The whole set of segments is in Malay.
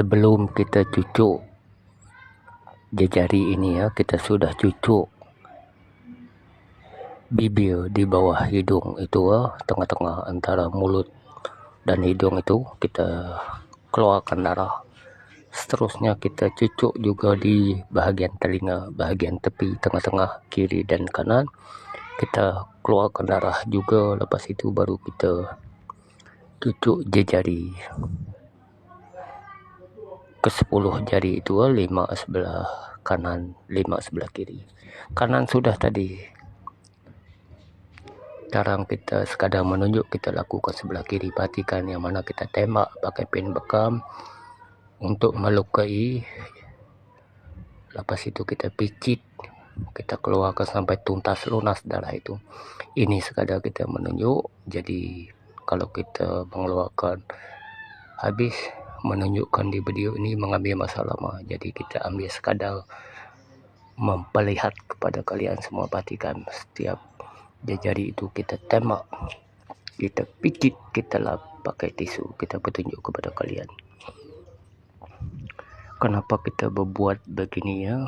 sebelum kita cucuk jari ini ya, kita sudah cucuk bibir di bawah hidung itu tengah-tengah antara mulut dan hidung itu, kita keluarkan darah. Seterusnya kita cucuk juga di bahagian telinga, bahagian tepi, tengah-tengah, kiri dan kanan, kita keluarkan darah juga. Lepas itu baru kita cucuk jari ke-10 jari itu, 5 sebelah kanan, 5 sebelah kiri. Kanan sudah tadi. Sekarang kita sekadar menunjuk, kita lakukan sebelah kiri. Perhatikan yang mana kita tembak pakai pin bekam untuk melukai. Lepas itu kita picit, kita keluarkan sampai tuntas lunas darah itu. Ini sekadar kita menunjuk. Jadi kalau kita mengeluarkan habis menunjukkan di video ini mengambil masa lama. Jadi kita ambil sekadar memperlihat kepada kalian semua. Perhatikan setiap jari itu kita tembak, kita picit, kita lap pakai tisu. Kita petunjuk kepada kalian kenapa kita berbuat begini ya.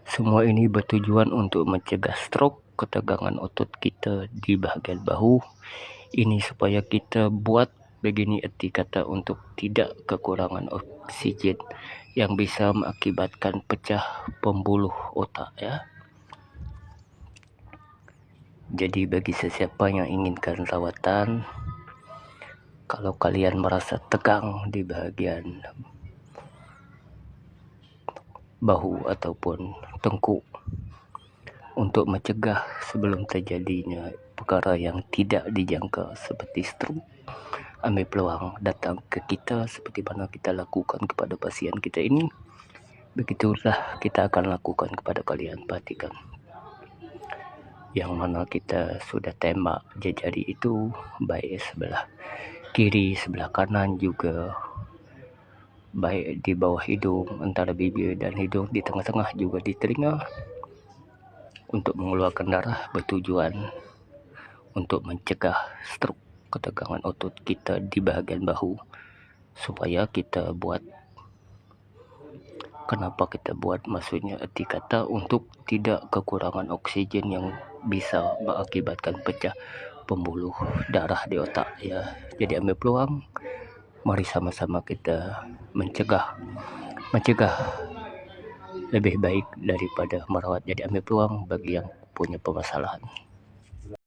Semua ini bertujuan untuk mencegah stroke, ketegangan otot kita di bahagian bahu. Ini supaya kita buat begini erti kata untuk tidak kekurangan oksigen yang bisa mengakibatkan pecah pembuluh otak ya. Jadi bagi sesiapa yang inginkan rawatan, kalau kalian merasa tegang di bahagian bahu ataupun tengkuk, untuk mencegah sebelum terjadinya perkara yang tidak dijangka seperti stroke, ambil peluang datang ke kita seperti mana kita lakukan kepada pasien kita ini. Begitulah kita akan lakukan kepada kalian. Perhatikan yang mana kita sudah tembak jari itu, baik sebelah kiri, sebelah kanan juga, baik di bawah hidung, antara bibir dan hidung, di tengah-tengah juga di telinga, untuk mengeluarkan darah, bertujuan untuk mencegah stroke, ketegangan otot kita di bahagian bahu. Supaya kita buat, kenapa kita buat, maksudnya erti kata untuk tidak kekurangan oksigen yang bisa mengakibatkan pecah pembuluh darah di otak ya. Jadi ambil peluang, mari sama-sama kita mencegah lebih baik daripada merawat. Jadi ambil peluang bagi yang punya permasalahan.